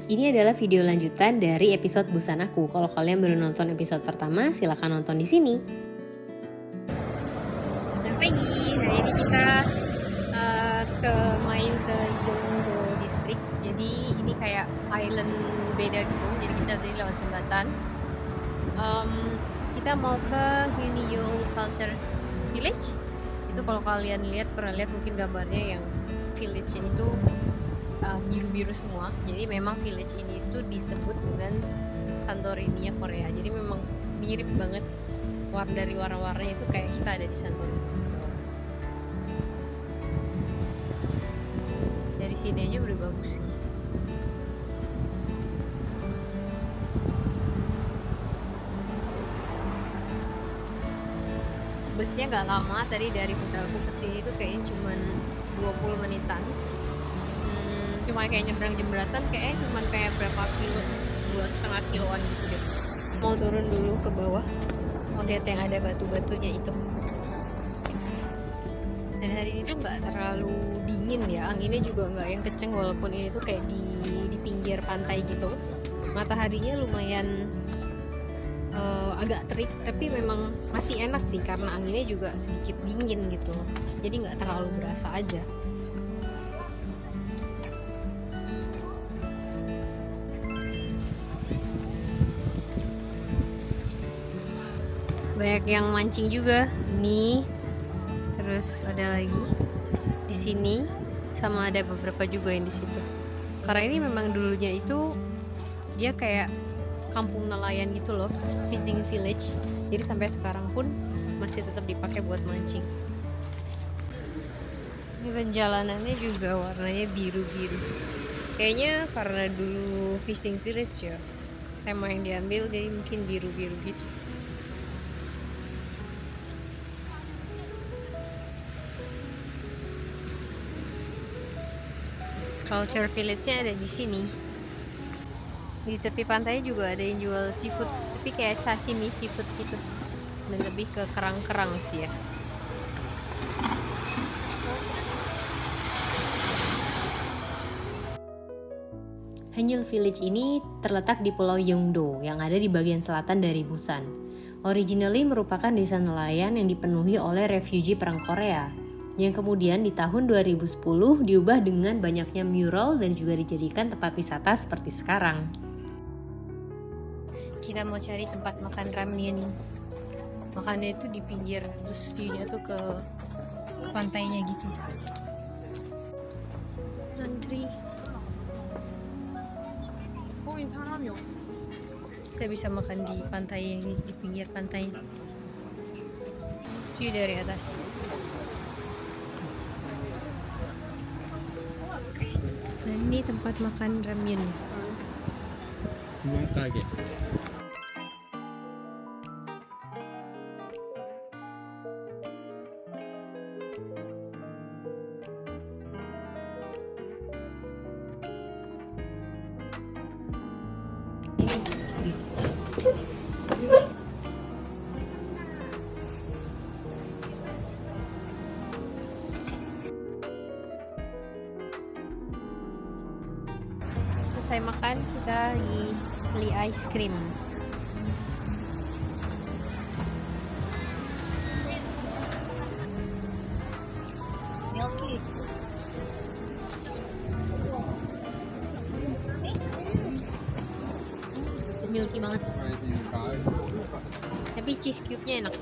Ini adalah video lanjutan dari episode Busanaku. Kalau kalian belum nonton episode pertama, silakan nonton di sini. Selamat pagi. Hari ini kita main ke Yongdo District. Jadi ini kayak island beda gitu. Jadi kita dari lewat jembatan. Kita mau ke Hunyo Cultures Village. Itu kalau kalian pernah lihat mungkin gambarnya yang village-nya itu biru-biru semua. Jadi memang village ini itu disebut dengan Santorini-nya Korea. Jadi memang mirip banget dari warna-warnanya itu kayak kita ada di Santorini gitu. Dari sini aja udah bagus sih. Busnya gak lama, tadi dari hotelku ke sini tuh kayaknya cuman 20 menitan. Cuma kayak nyebrang jembatan, kayaknya cuma kayak berapa kilo, 2,5 kiloan gitu deh. Mau turun dulu ke bawah, mau lihat yang ada batu-batunya itu. Dan hari ini tuh nggak terlalu dingin ya, anginnya juga nggak yang kenceng, walaupun ini tuh kayak di pinggir pantai gitu. Mataharinya lumayan agak terik, tapi memang masih enak sih karena anginnya juga sedikit dingin gitu. Jadi nggak terlalu berasa aja. Banyak yang mancing juga nih, terus ada lagi di sini, sama ada beberapa juga yang di situ. Karena ini memang dulunya itu dia kayak kampung nelayan gitu loh, fishing village. Jadi sampai sekarang pun masih tetap dipakai buat mancing. Ini penjalanannya juga warnanya biru-biru. Kayaknya karena dulu fishing village ya, tema yang diambil jadi mungkin biru-biru gitu. Culture Village-nya ada di sini. Di tepi pantai juga ada yang jual seafood, tapi kayak sashimi seafood gitu. Dan lebih ke kerang-kerang sih ya. Hanyul Village ini terletak di Pulau Yongdo yang ada di bagian selatan dari Busan. Originally merupakan desa nelayan yang dipenuhi oleh refugee perang Korea, yang kemudian di tahun 2010 diubah dengan banyaknya mural dan juga dijadikan tempat wisata seperti sekarang. Kita mau cari tempat makan ramen. Makannya itu di pinggir, terus view-nya tuh ke pantainya gitu. Antri. Kita bisa makan di pantai ini, di pinggir pantai. View dari atas. Nah, ini tempat makan ramen. Kaget. Selesai makan, kita beli ice cream. Milky banget. Tapi cheese cube-nya enak.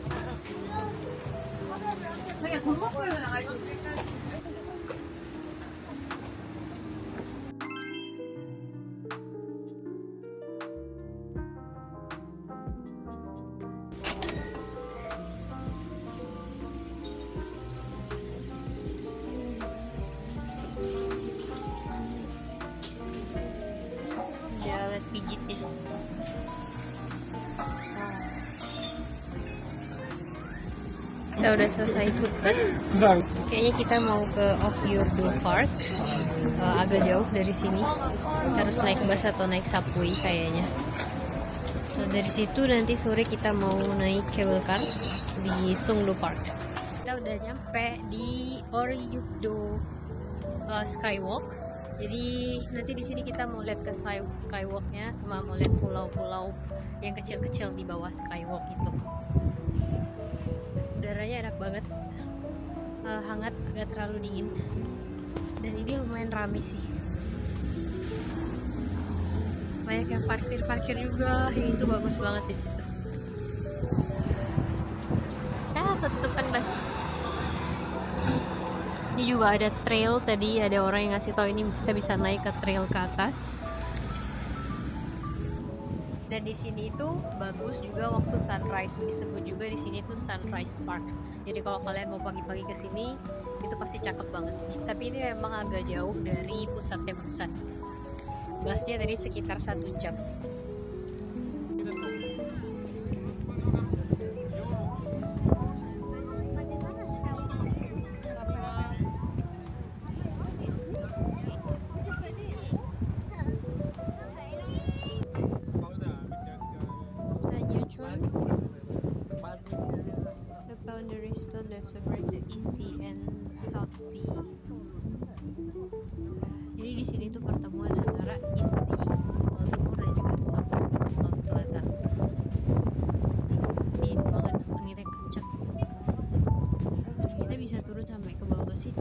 Jalan pijit ya. Kita udah selesai food bath. Kayaknya kita mau ke Okyordo Park. Agak jauh dari sini. Harus naik bus atau naik subway kayaknya. So dari situ nanti sore kita mau naik cable car di Sungdo Park. Kita udah nyampe di Oryugdo Skywalk. Jadi nanti di sini kita mau lihat ke skywalknya, sama mau lihat pulau-pulau yang kecil-kecil di bawah skywalk itu. Udaranya enak banget, hangat, gak terlalu dingin. Dan ini lumayan rame sih. Banyak yang parkir juga, yang itu bagus banget di situ. Tutupan bus. Ini juga ada trail, tadi ada orang yang ngasih tahu ini kita bisa naik ke trail ke atas. Dan di sini itu bagus juga waktu sunrise, disebut juga di sini tuh Sunrise Park. Jadi kalau kalian mau pagi-pagi ke sini itu pasti cakep banget sih. Tapi ini memang agak jauh dari pusatnya Busan. Busnya tadi sekitar 1 jam. The boundary stone that separate the East Sea and South Sea. Jadi di sini tuh pertemuan antara East Sea, laut timur, dan juga South Sea, laut selatan. Ini banget, anginnya kencang. Kita bisa turun sampai ke bawah sih.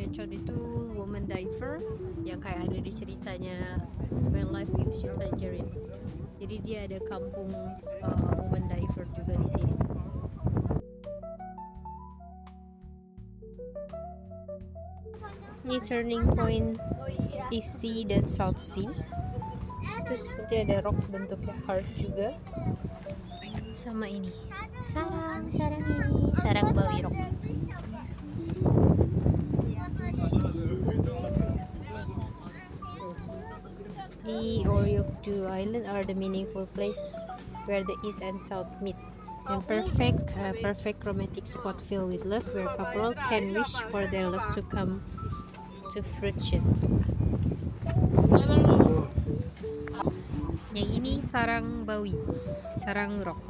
Haechon itu woman diver yang kayak ada di ceritanya When Life Gives You Tangerine. Jadi dia ada kampung woman diver juga di sini. Ini turning point East Sea dan South Sea. Terus dia ada rock bentuknya heart juga. Sama ini sarang ini sarang Bawi Rock. The Oryokju Island are the meaningful place where the east and south meet, and perfect romantic spot filled with love where couple can wish for their love to come to fruition. Yang ini sarang Bawi, sarang rock.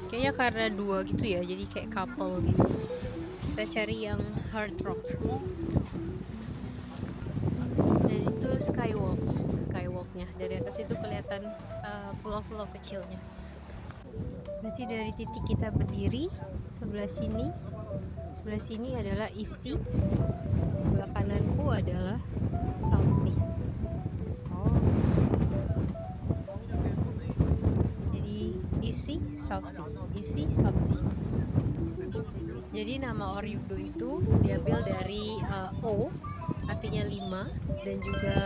Kayaknya karena dua gitu ya, jadi kayak couple gitu. Kita cari yang hard rock. Dan itu skywalknya. Dari atas itu kelihatan pulau-pulau kecilnya. Berarti dari titik kita berdiri sebelah sini adalah East Sea, sebelah kananku adalah South Sea. Jadi East Sea, South Sea. Jadi nama Oryokdo itu diambil dari O artinya 5 dan juga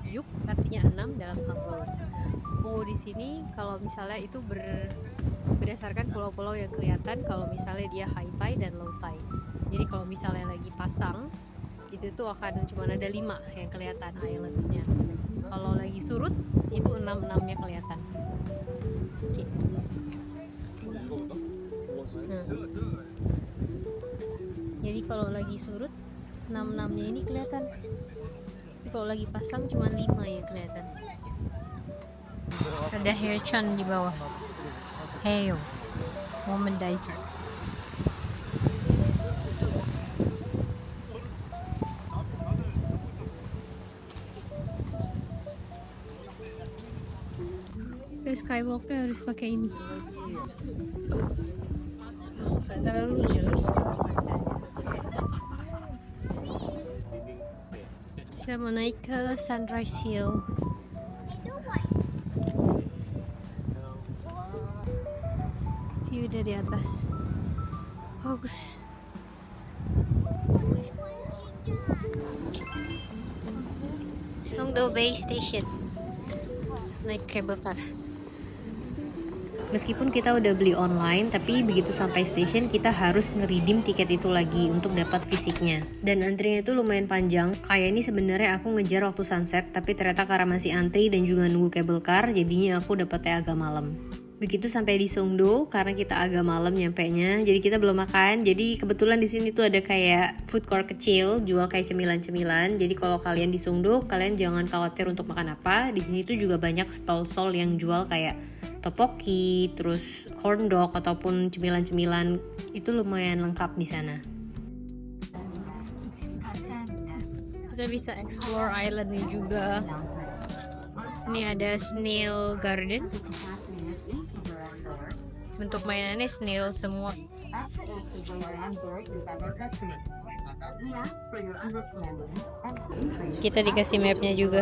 yuk artinya 6 dalam Hangul. O di sini kalau misalnya itu berdasarkan pulau-pulau yang kelihatan kalau misalnya dia high tide dan low tide. Jadi kalau misalnya lagi pasang itu tuh akan cuma ada 5 yang kelihatan islands-nya. Kalau lagi surut itu 6-6-nya kelihatan. Nah. Jadi kalau lagi surut 6-6-nya ini kelihatan. Tapi kalau lagi pasang cuma 5 yang kelihatan. Ada Haechon di bawah. Heyo, woman diver. Ke skywalknya harus pakai ini. Nggak terlalu jelas. Kita mau naik ke Sunrise Hill. View dari atas bagus. Songdo Bay Station. Naik cable car. Meskipun kita udah beli online, tapi begitu sampai station kita harus ngeridim tiket itu lagi untuk dapat fisiknya. Dan antrinya itu lumayan panjang. Kayak ini sebenarnya aku ngejar waktu sunset, tapi ternyata karena masih antri dan juga nunggu cable car, jadinya aku dapetnya agak malam. Begitu sampai di Songdo, karena kita agak malam nyampenya, jadi kita belum makan. Jadi kebetulan di sini tuh ada kayak food court kecil, jual kayak cemilan-cemilan. Jadi kalau kalian di Songdo, kalian jangan khawatir untuk makan apa. Di sini tuh juga banyak stall-stall yang jual kayak tteokbokki, terus corn dog ataupun cemilan-cemilan. Itu lumayan lengkap di sana. Kita bisa explore islandnya juga. Ini ada snail garden. Bentuk mainannya snail semua. Kita dikasih mapnya juga.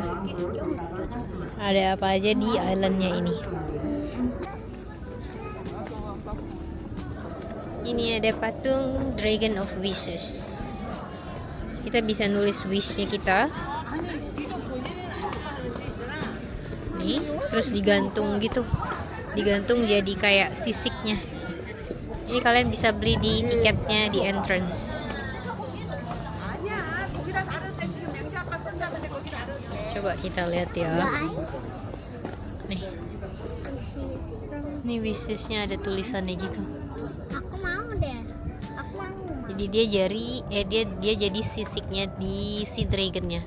Ada apa aja di islandnya ini. Ini ada patung Dragon of Wishes. Kita bisa nulis wishnya kita. Nih, terus digantung gitu. Digantung jadi kayak sisiknya. Ini kalian bisa beli di tiketnya di entrance. Coba kita lihat ya. Nih. Ini wishesnya ada tulisannya gitu. Aku mau deh. Aku mau. Jadi dia jadi sisiknya di si dragonnya.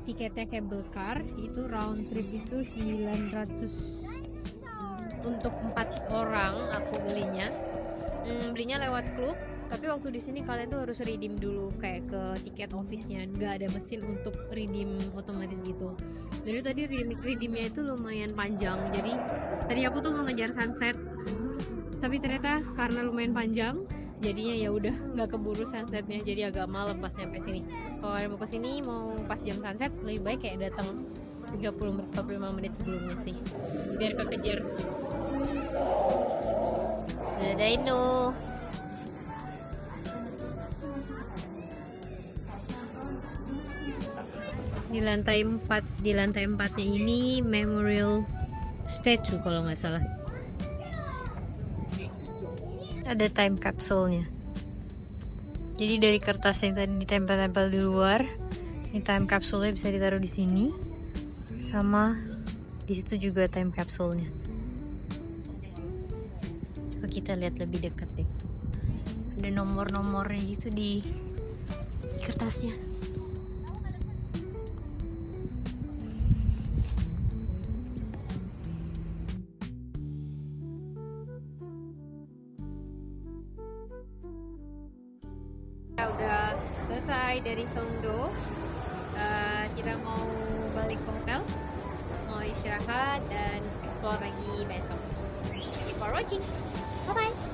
Tiketnya cable car itu round trip itu 900 untuk 4 orang aku belinya. Belinya lewat klub, tapi waktu di sini kalian tuh harus redeem dulu kayak ke tiket office-nya. Nggak ada mesin untuk redeem otomatis gitu. Jadi tadi redeemnya itu lumayan panjang. Jadi tadi aku tuh mau ngejar sunset, tapi ternyata karena lumayan panjang, jadinya ya udah nggak keburu sunsetnya, jadi agak malam pas sampai sini. Kalau kalian mau kesini mau pas jam sunset, lebih baik kayak datang 30-45 menit sebelumnya sih, biar kekejar. Ada dino. Di lantai 4-nya ini memorial statue kalau nggak salah. Ada time capsule-nya. Jadi dari kertas yang tadi ditempel-tempel di luar, ini time capsule-nya bisa ditaruh di sini. Sama di situ juga time capsule-nya. Coba kita lihat lebih dekat deh. Ada nomor-nomornya gitu di kertasnya. Kita udah selesai dari Songdo. Kita mau balik ke hotel, mau istirahat dan explore lagi besok. Thank you for watching. Bye bye.